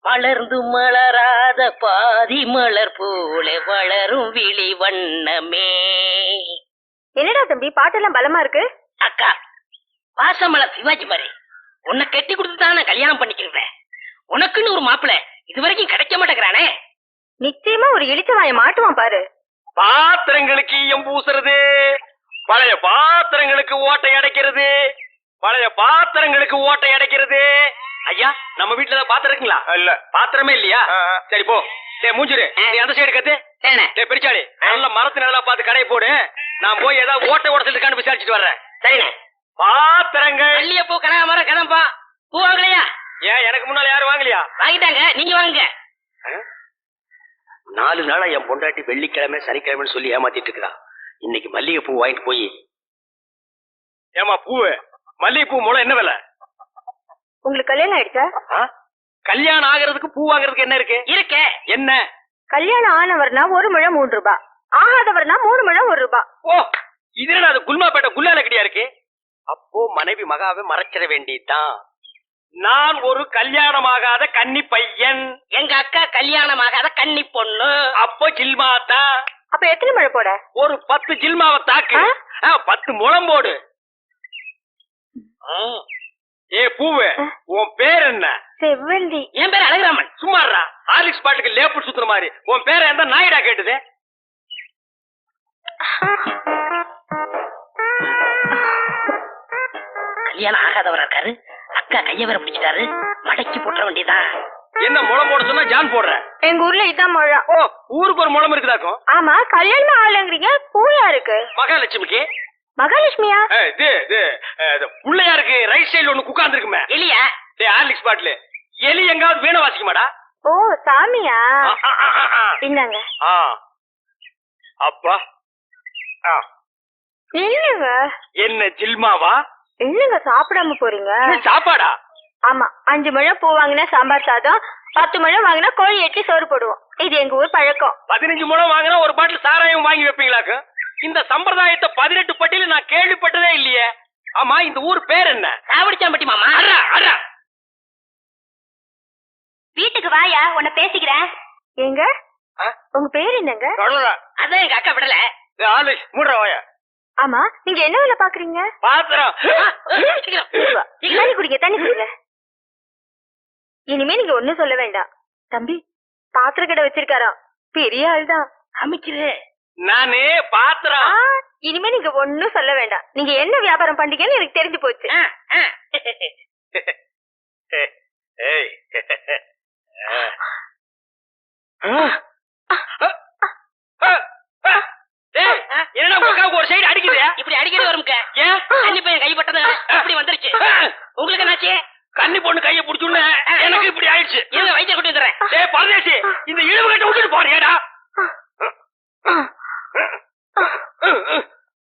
மலர்ந்து மலராத பாதி மலர் போல வளரும் விழி வண்ணமே. என்னடா தம்பி பாட்டெல்லாம் பலமா இருக்கு? அக்கா, பாசமலர் சிவாஜி மாதிரி உன்னை கட்டி கொடுத்துதான் நான் கல்யாணம் பண்ணிக்கிறேன். உனக்குன்னு ஒரு மாப்பிள்ளை இதுவரைக்கும் கிடைக்க மாட்டேங்கிறானே. நிச்சயமா ஒரு இளிச்சவாய மாட்டுவான் பாரு. பாத்திரங்களுக்கு ஈயம் பூசுறது, பழைய பாத்திரங்களுக்கு ஓட்டை அடைக்கிறது, பழைய பாத்திரங்களுக்கு ஓட்டை அடைக்கிறது. ஐயா, நம்ம வீட்டுல ஏதாவது பாத்திரம் இருக்குங்களா? இல்ல. பாத்திரமே இல்லையா? சரி போ. மூஞ்சிரு, நீ அந்த சைடு கத்து. பெரிச்சாளி, நல்ல மரத்து நிழலா பார்த்து கடையை போடு. நான் போய் ஏதாவது ஓட்டை உடச்சிட்டு இருக்கான்னு விசாரிச்சுட்டு வர்றேன். சரிண்ணே. பாத்திரங்கள் இல்லையா பூ கனகாமரம் கதம்பா பூ வாங்கலையா? ஏன் எனக்கு முன்னால யாரும் வாங்கலையா? வாங்கிட்டாங்க, நீங்க வாங்குங்க. 4 நாளா என் பொண்டாட்டி வெள்ளிக்கிழமை சனிக்கிழமைன்னு சொல்லி ஏமாத்திட்டு இருக்கா. இன்னைக்கு மல்லிகை பூ வாங்கிட்டு போய். ஏமா பூவு, மல்லிகை பூ மூலம் என்ன விலை? உங்களுக்கு கல்யாணம் ஆயிடுச்சா? கல்யாணம் ஆகிறதுக்கு பூ வாங்குறதுக்கு என்ன இருக்கு? இருக்க என்ன? கல்யாணம் ஆனவர்னா 1 முழம் 3 ரூபாய், ஆகாதவர்னா 3 முழம் 1 ரூபாய். ஓ, இது என்ன அது குல்மாப்பேட்டை குல்லால கடியா இருக்கு? அப்போ மனைவி மகாவை மறைச்சிட வேண்டியதுதான். நான் ஒரு கல்யாணமாகாத கன்னி பையன், எங்க அக்கா கல்யாணமாகாத கன்னி பொண்ணு. அப்போ ஜில்மாத்தா. அப்ப எத்தனை முழை போட? ஒரு 10 ஜில்மாவை தாக்கு. 10 முழம் போடு. ஏ பூவு, உன் பேர் என்ன? செவ்வந்தி. என் பேர் அழகுராமன். சும்மாறா, ஹார்லிக்ஸ் பாட்டுக்கு லேப்புட் சுத்துற மாதிரி. உன் பேரை எந்த நாயிடா கேட்டுது? கல்யாணம் ஆகாதவரா இருக்காரு, அக்கா கைய வேற பிடிச்சிட்டாரு, மடக்கி போட்டுற வேண்டியதான். என்ன முளம் போட சொன்னா ஜான் போடுற? எங்க ஊர்ல இதான் முழம். ஓ, ஊருக்கு ஒரு முளம் இருக்குதாக்கும். ஆமா, கல்யாணம் ஆகலங்கிறீங்க, பூயா இருக்கு. மகாலட்சுமிக்கு. மகாலட்சுமியா? பிள்ளையாருக்கு ரைட் சைடுல ஒண்ணு உட்கார்ந்து இருக்குமே. எலியா? ஹார்லிக்ஸ் பாட்டில் எலி எங்காவது வீணை வாசிக்க மாடா? ஓ, சாமியா? இந்தாங்க. அப்பா இல்லங்க. என்ன ஜில்மாவா? இல்லங்க, சாப்பிடாம போறீங்க. சாப்பாடா? ஆமா, 5 முழம் பூ வாங்கினா சாம்பார் சாதம், 10 முழம் வாங்கினா கோழி எட்டி சோறு போடுவோம். இது எங்க ஊர் பழக்கம். 15 முழம் வாங்கினா ஒரு பாட்டில் சாராயம் வாங்கி வைப்பீங்களாக்கு? இந்த சம்பிரதாயத்தை 18 பட்டியல நான் கேள்விப்பட்டதே இல்லையே. ஆமா, இந்த ஊர் பேர் என்ன? சாவடிச்சாம்பட்டி மாமா. வீட்டுக்கு வாயா, உன்னை பேசிக்கிறேன். எங்க உங்க பேர் என்னங்க? அதான் எங்க அக்கா விடல. மூடுற வாயா. ஆமா, நீங்க என்ன வேலை பாக்குறீங்க? பாத்திரம். தண்ணி குடிங்க, தண்ணி குடிங்க. இனிமே நீங்க ஒண்ணும் சொல்ல வேண்டாம். தம்பி பாத்திர கடை வச்சிருக்காரா, பெரிய ஆள்தான். அமைச்சரு நானே பாத்திரம். இனிமே நீங்க ஒண்ணும் சொல்ல வேண்டாம். நீங்க என்ன வியாபாரம் பண்றீங்கன்னு எனக்கு தெரிஞ்சு போச்சு. என்ன ஒரு சைடு அடிக்குது? இப்படி அடிக்கடி வரும். ஏன் கன்னி பையன் கைப்பட்டது இப்படி வந்துருச்சு. உங்களுக்கு என்னாச்சு? கன்னி பொண்ணு கைய புடிச்சுன்னு எனக்கு இப்படி ஆயிடுச்சு. இருங்க, வயிற்ற கொண்டு வந்துடுறேன். டேய் பரதேசி, இந்த இழுவு கட்ட விட்டுட்டு போறியாடா?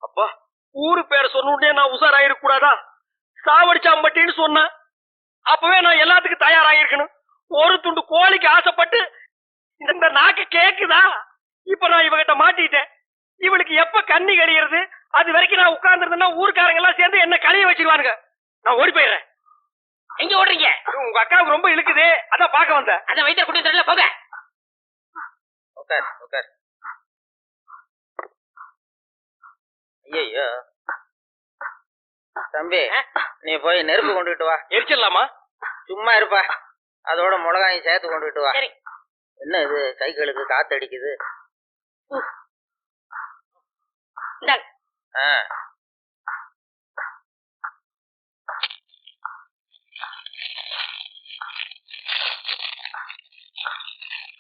அப்பா, ஊரு பேரை சொன்ன நான் உசாராயிருக்க கூடாதா? சாவடிச்சாம்பட்டின்னு சொன்னேன். அப்பவே நான் எல்லாத்துக்கும் தயாராகிருக்கணும். ஒரு துண்டு கோழிக்கு ஆசைப்பட்டு இந்த நாக்கு கேக்குதா? இப்ப நான் இவகிட்ட மாட்டிட்டேன். இவளுக்கு எப்ப கண்ணி கடிகிறது அது வரைக்கும் நான் உட்கார்ந்துருந்தேன்னா ஊருக்காரங்க எல்லாம் சேர்ந்து என்ன கழிய வச்சிருவானுங்க. நான் ஓடி போயிடுறேன். எங்க ஓடுறீங்க? உங்க அக்காவுக்கு ரொம்ப இழுக்குது, அதான் பாக்க வந்தேன். அதான் வயிற்ற கொண்டு வந்துடல, போக. உட்கார் உட்கார். ஐயோ தம்பி, நீ போய் நெருப்பு கொண்டுகிட்டு வா. எரிச்சிடலாமா? சும்மா இருப்பா, அதோட மிளகாயும் சேர்த்து கொண்டுகிட்டு வா. சரி. என்ன இது கைகளுக்கு காத்து அடிக்குது?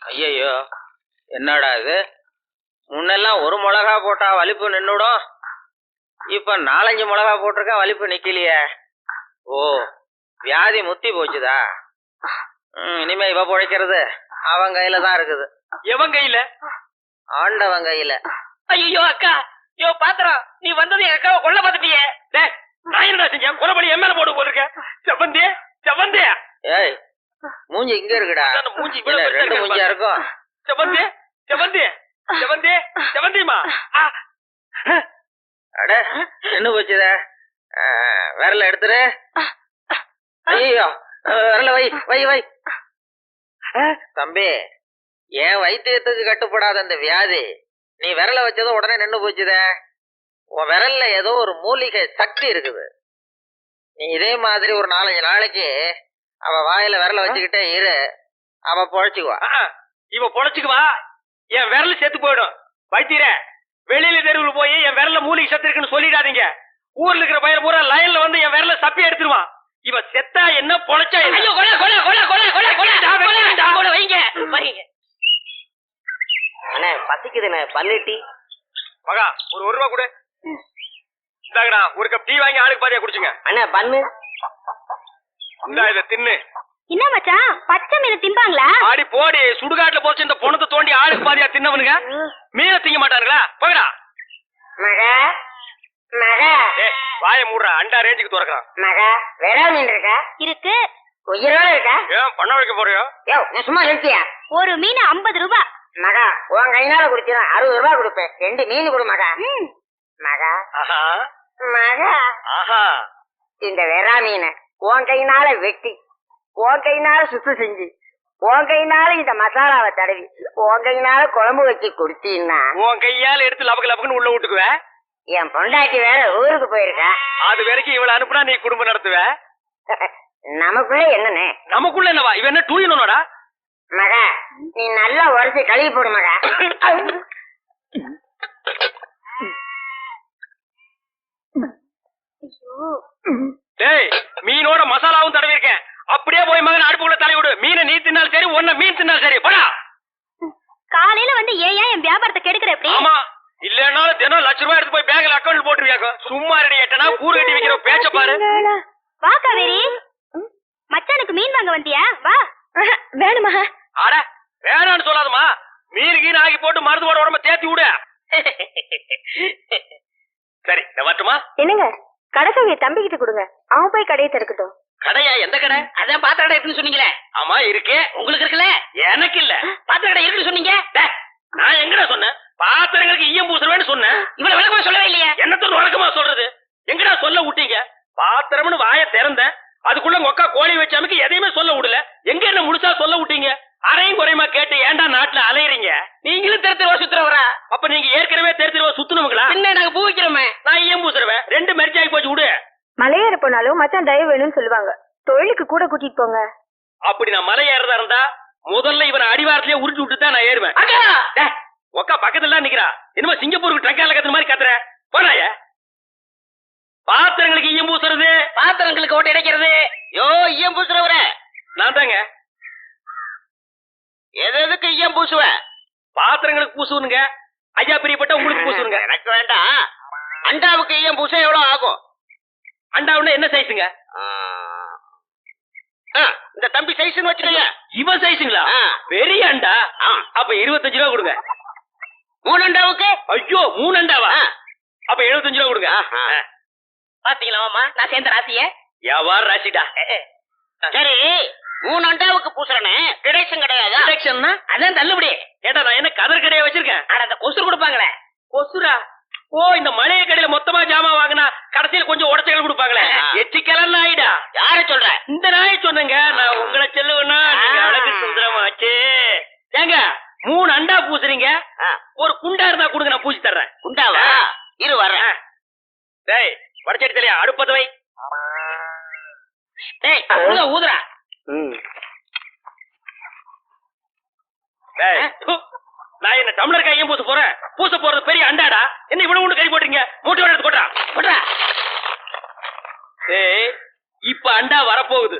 ஐயோ, என்னடா இது? முன்னெல்லாம் ஒரு மிளகா போட்டா வலிப்பு நின்னுடும், இப்ப 4-5 மிளகா போட்டிருக்கா, வலிப்பு நிக்கலையே. ஓ, வியாதி முத்தி போச்சுதா? இனிமே இவ பிழைக்கிறது அவன் கையில தான் இருக்குது. எவன் கையில? ஆண்டவன் கையில. ஐயோ அக்கா, யோ பாத்திரம், நீ வந்தது எங்க அக்காவை கொல்ல பாத்துட்டியே. நான் என்ன செஞ்சேன்? கொலைபடி என் மேல போட்டு போட்டிருக்கேன். செவந்தே செவந்தே. ஏய், மூஞ்சி இங்க இருக்குடா. மூஞ்சி 2 மூஞ்சியா இருக்கும். செவந்தே செவந்தே செவந்தே செவந்திமா. அட, என்ன போச்சுத? விரல எடுத்துரு. ஐயோ, விரல வை வை வை. தம்பி, என் வைத்தியத்துக்கு கட்டுப்படாத அந்த வியாதி நீ விரல வச்சதும் உடனே நின்னு போச்சுதே. உன் விரல்ல ஏதோ ஒரு மூலிகை சக்தி இருக்குது. நீ இதே மாதிரி ஒரு 4-5 நாளைக்கு அவ வாயில விரல வச்சுக்கிட்டே இரு, அவ பொழைச்சுக்குவா. இவ பொழைச்சுக்குவா, என் விரல் செத்து போயிடும். வைத்தியரே, வெளியில தெருவில் போய் என் விரல்ல மூலிகை சத்து இருக்குன்னு சொல்லிடாதீங்க. ஊர்ல இருக்கிற பையன் பூரா லைன்ல வந்து என் விரல சப்பி எடுத்துருவான். இவ செத்தா என்ன, பொழைச்சா என்ன? ஐயோ, கொலை கொலை கொலை கொலை கொலை கொலை கொலை வைங்க வைங்க. அண்ணே பசிக்குதுண்ணே, பல்லுட்டி. மகா, ஒரு 1 ரூபா கொடு. இந்தாங்கடா, ஒரு கப் டீ வாங்கி ஆளுக்கு பாதியா குடிச்சுங்க. அண்ணே பண்ணு. இந்தா இத தின்னு. என்ன மச்சான், பச்சை மீன் திம்பாங்களா? ஆடி போடி, சுடுகாட்டுல போச்சு இந்த பொணத்தை தோண்டி ஆளுக்கு பாதியா தின்னவனுங்க மீனை திங்க மாட்டானுங்களா? போகடா. மகா மகா வாய மூடுறா, அண்டா ரேஞ்சுக்கு துறக்கிறான். மகா, வேற மீன் இருக்கா? இருக்கு. உயிரோட இருக்கா? ஏன் பண்ண வைக்க போறியோ? யோ, நீ சும்மா நிறுத்தியா? ஒரு மீன் 50 ரூபாய். மகா, உன் கையினால குடிச்சா 60 ரூபாய் கொடுப்பேன். 2 மீன் கொடு மகா. மகா ஆஹா மகா, ஆஹா, இந்த வெறா மீனை உன் கையினால வெட்டி, உன் கையினால சுத்தம் செஞ்சு, உன் கையினால இந்த மசாலாவை தடவி, உன் கையினால குழம்பு வச்சு கொடுத்தீன்னா உன் கையால எடுத்து லபக்கு லபக்குன்னு உள்ள விட்டுக்குவ. என் பொண்டாட்டி வேற ஊருக்கு போயிருக்கா. அது வரைக்கும் இவள அனுப்புனா நீ குடும்பம் நடத்துவ. நமக்குள்ள என்னன்னு? நமக்குள்ள என்னவா? இவன் என்ன டூயினோடா? மகா, நீ நல்லா உரைச்சு கழுவி போடு மகா. டேய், மீனோட மசாலாவும் தடவி இருக்கேன். அப்படியே போய் மகன் அடுப்புக்குள்ள தலை விடு. மீனை நீ தின்னாலும் சரி, ஒன்ன மீன் தின்னாலும் சரி. போடா. காலையில வந்து ஏன் என் வியாபாரத்தை கெடுக்கிற எப்படி? ஆமா, இல்லன்னாலும் தினம் ₹1,00,000 எடுத்து போய் பேங்க்ல அக்கௌண்ட் போட்டுருவியாக்கோ. சும்மா ரெடி ஏட்டனா கூறு கட்டி வைக்கிற பேச்ச பாரு. வா காவேரி, மச்சானுக்கு மீன் வாங்க வந்தியா? வா. வேணுமா? அட வேணான்னு சொல்லாதமா. மீன் கீன் ஆகி போட்டு மருந்து போட உடம்ப தேத்தி விடு. சரி, நான் வரட்டுமா? என்னங்க, கடைசாவிய தம்பிக்கிட்ட கொடுங்க, அவன் போய் கடையை திறக்கட்டும். கடையா? எந்த கடை? அதான் பாத்திர கடை இருக்குன்னு சொன்னீங்களே. ஆமா இருக்கே. உங்களுக்கு இருக்குல்ல? எனக்கு இல்ல. பாத்திர கடை இருக்குன்னு சொன்னீங்க. டேய், நான் எங்கடா சொன்னேன்? பாத்திரங்களுக்கு ஈயம் பூசுறவேன்னு சொன்னேன். இவ்வளவு விளக்கமா சொல்லவே இல்லையா? என்னத்த வழக்கமா சொல்றது? எங்கடா சொல்ல விட்டீங்க? பாத்திரம்னு வாய திறந்தேன், அதுக்குள்ள உங்க அக்கா கோழி வச்சாமுக்கு எதையுமே சொல்ல விடல. எங்க என்ன முழுசா சொல்ல விட்டீங்க? அரையும் குறையுமா கேட்டு ஏன்டா நாட்டுல அலையறீங்க? நீங்களும் தெரு சுத்துறவரா? அப்ப நீங்க ஏற்கனவே தெரு சுத்துனவங்களா? என்ன நாங்க பூ வைக்கிறோமே. நான் ஈயம் பூசுறவன். 2 மெர்ஜ் ஆகி போச்சு விடு. மலையேற போனாலும் மச்சான் தயவு வேணும்னு சொல்லுவாங்க. தொழிலுக்கு கூட கூட்டிட்டு போங்க. அப்படி நான் மலை ஏறதா இருந்தா முதல்ல இவனை அடிவாரத்திலேயே உருட்டி விட்டு தான் நான் ஏறுவேன். டேய், உக்கா பக்கத்துல நிக்கிறா. என்னமோ சிங்கப்பூருக்கு ட்ரங்கால கத்துற மாதிரி கத்துற. போறாய. பாத்திரங்களுக்கு ஈயம் பூசுறது, பாத்திரங்களுக்கு ஓட்டை அடைக்கிறது. யோ ஈயம் பூசுறவர, நான் தாங்க. எதுக்கு ஈயம் பூசுவ? பாத்திரங்களுக்கு பூசுவனுங்க. ஐயா பிரியப்பட்ட உங்களுக்கு பூசுவனுங்க. எனக்கு வேண்டாம். அண்டாவுக்கு ஈயம் பூச எவ்வளவு ஆகும்? அண்டாவுன்னா என்ன சைஸுங்க? இந்த தம்பி சைஸ்னு வச்சுக்கோங்க. இவன் சைஸுங்களா? பெரிய அண்டா. அப்ப 25 ரூபா கொடுங்க. 3 அண்டாவுக்கு? ஐயோ, 3 அண்டாவா? அப்ப 75 ரூபா கொடுங்க. பாத்தீங்களா மாமா, நான் சேர்ந்த ராசிய. வியாபார ராசிடா. சரி, 3 அண்டாவுக்கு பூசுறனே டிடக்ஷன் கிடையாதா? டிடக்ஷன்னா அதான் தள்ளுபடி. ஏட்டா நான் என்ன கதர் கடையா வச்சிருக்கேன்? ஆனா அந்த கொசுறு கொடுப்பாங்களே. கொசுரா? ஓ, இந்த மளிகை கடையில மொத்தமா ஜாமான் வாங்கினா கடைசியில கொஞ்சம் உடச்சல் கொடுப்பாங்களே, எச்சிக்கலாம் ஆயிடா. யார சொல்ற? இந்த நாயை சொன்னங்க. நான் உங்களை சொல்லுவேன்னா நீங்க அழகு சுந்தரமாச்சு. ஏங்க 3 அண்டா பூசுறீங்க, ஒரு குண்டா இருந்தா கொடுங்க, நான் பூசி தர்றேன். குண்டாவா? இரு வர்றேன். டேய், வடச்சடி தலையா, அடுப்பத வை. டேய், ஊதுறா. டேய், நான் என்ன டம்ளர் கையும் பூச போறேன்? பூச போறது பெரிய அண்டாடா. என்ன இவ்வளவு ஒண்ணு கை போட்டீங்க? மூட்டை எடுத்து போட்டா போட்டா. ஏய், இப்ப அண்டா வரப்போகுது.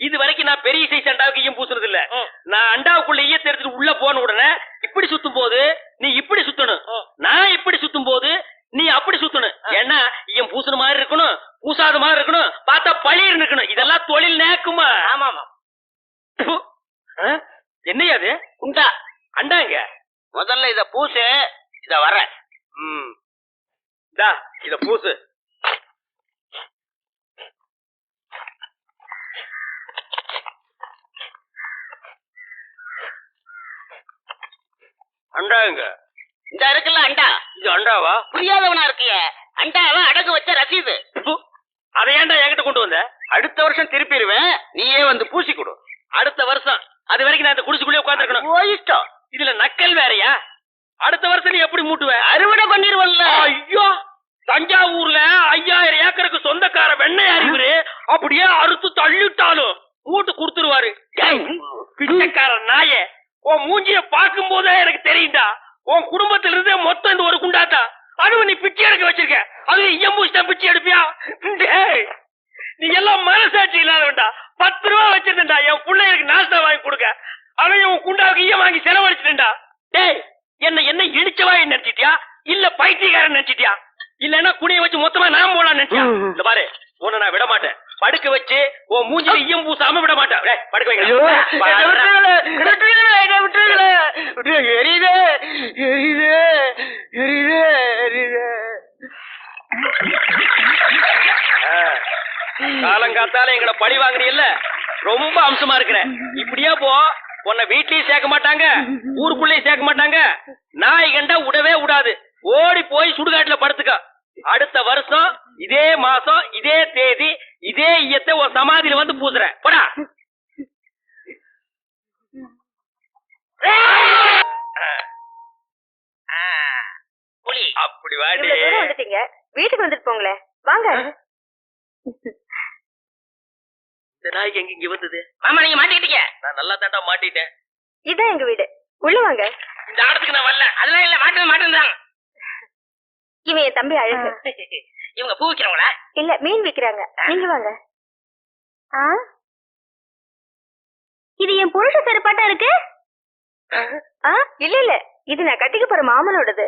இது வரைக்கும் நான் பெரிய சைஸ் அண்டாவுக்கு ஈயம் பூசுறது இல்ல. நான் அண்டாவுக்குள்ள ஈயத்தை எடுத்துட்டு உள்ள போன உடனே இப்படி சுத்தும் போது நீ இப்படி சுத்தணும், நான் இப்படி சுத்தும் போது நீ அப்படி சுத்தணும். ஏன்னா ஈயம் பூசுற மாதிரி இருக்கணும், பூசாத மாதிரி இருக்கணும், பார்த்தா பழிர் இருக்கணும். இதெல்லாம் தொழில் நேக்குமா? ஆமாமா. என்னையா அது? குண்டா அண்டாங்க. முதல்ல இத பூசு, இத வர்றேன். இத பூசு. அண்டாங்க. இந்த இருக்குல்ல அண்டா, இது அண்டாவா? புரியாதவனா இருக்கிய. அண்டாவை அடகு வச்ச ரசீது. அதை ஏன்டா என்கிட்ட கொண்டு வந்த? அடுத்த வருஷம் திருப்பிடுவேன், நீயே வந்து பூசி கொடு. அடுத்த வருஷம்? அது அது வரைக்கும் நான் இந்த குடிசுக்குள்ளே உட்கார்ந்திருக்கணும். இஷ்டம். இதுல நக்கல் வேறயா? அடுத்த வருஷம் நீ எப்படி மூட்டுவ? அறுவடை பண்ணிருவல்ல. ஐயோ, தஞ்சாவூர்ல 5000 ஏக்கருக்கு சொந்தக்கார வெண்ணெய் அறிவுரு அப்படியே அறுத்து தள்ளிட்டாலும் மூட்டு கொடுத்துருவாரு. பிச்சைக்கார நாயே, உன் மூஞ்சிய பார்க்கும் போதே எனக்கு தெரியும்டா, உன் குடும்பத்துல இருந்தே மொத்தம் இந்த ஒரு குண்டாத்தா. அதுவும் நீ பிச்சை எடுக்க வச்சிருக்க, அதுவும் இயம்பூசிட்டா பிச்சை எடுப்பியா? டேய், நீ எல்லாம் மனசாட்சி இல்லாதவன்டா. 10 ரூபா வச்சிருந்தா என் பிள்ளைகளுக்கு நாஸ்தா வாங்கி கொடுக்க, அவன் உன் குண்டாவுக்கு ஈயம் வாங்கி செலவழிச்சிட்டா. டேய், என்ன இழிச்சவாய் நினைச்சிட்டியா இல்ல பைத்தியக்காரன் நினைச்சிட்டியா? இல்லன்னா குனிய வச்சு மொத்தமா நான் போலான்னு நினைச்சியா? இந்த பாரு, உன்னை நான் விட மாட்டேன். படுக்க வச்சு உன் மூஞ்சில ஈயம் பூசாம விட மாட்டேன். டேய், படுக்க வைங்க. காலங்காத்தால எங்களை பழி வாங்குறீல்ல, ரொம்ப அம்சமா இருக்கிற. இப்படியே போ, உன்னை வீட்லயும் சேர்க்க மாட்டாங்க, ஊருக்குள்ளயும் சேர்க்க மாட்டாங்க. நாய் கண்டா விடவே விடாது. ஓடி போய் சுடுகாட்டுல படுத்துக்க. அடுத்த வருஷம் இதே மாசம் இதே தேதி இதே ஈயத்தை ஒரு சமாதியில வந்து பூசுறேன். போடா. புலி அப்படி வாடி. இவ்வளவு தூரம் வந்துட்டீங்க, வீட்டுக்கு வந்துட்டு போங்களே. வாங்க. இந்த நாய்க்கு எங்க இங்க வந்தது? மாமா நீங்க மாட்டிக்கிட்டீங்க. நான் நல்லா தாண்டா மாட்டிட்டேன். இதான் எங்க வீடு, உள்ள வாங்க. இந்த ஆடத்துக்கு நான் வரல. அதெல்லாம் இல்ல, மாட்டேன். இவன் என் தம்பி அழகு. இவங்க பூ விக்கிறவங்களா? இல்ல, மீன் விக்கிறாங்க. நீங்க வாங்க. இது என் புருஷ செருப்பாட்டா இருக்கு. இல்ல இது நான் கட்டிக்க போற மாமனோடது.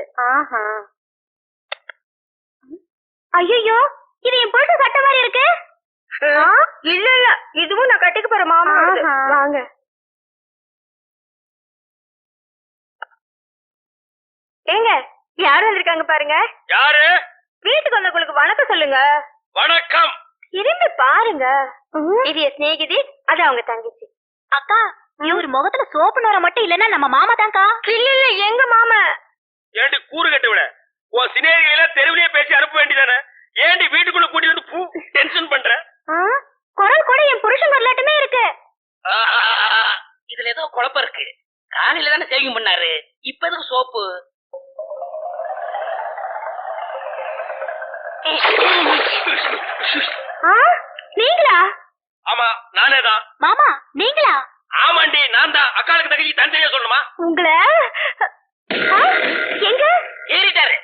ஐயோ, இது என் புருஷ சட்டை மாதிரி இருக்கு. இல்ல இதுவும் நான் கட்டிக்க போற மாமனோடது. வாங்க. ஏங்க, யாரு வந்திருக்காங்க பாருங்க. யாரு? வீட்டுக்கு வந்தவங்களுக்கு வணக்கம் சொல்லுங்க. வணக்கம். திரும்பி பாருங்க. இது என் சிநேகிதி, அது அவங்க தங்கச்சி. அக்கா, இவர் முகத்துல சோப்பு நோர மட்டும் இல்லன்னா நம்ம மாமா தான்க்கா. இல்ல எங்க மாமா. ஏண்டி கூறு கட்டு விட, உன் சினேகிகளை தெருவிலேயே பேசி அனுப்ப வேண்டியதானே? ஏண்டி வீட்டுக்குள்ள கூட்டிட்டு வந்து பூ டென்ஷன் பண்ற? குரல் கூட என் புருஷன் வரலாட்டுமே இருக்கு. இதுல ஏதோ குழப்பம் இருக்கு. காலையில தானே சேவிங் பண்ணாரு, இப்ப எதுக்கு சோப்பு? நீங்களா? ஆமா, நானேதான். மாமா நீங்களா? ஆமாண்டி, நான் தான். அக்காளுக்கு தங்கச்சி தனித்தனியா சொல்லணுமா? உங்களை எங்க ஏறிட்டாரு.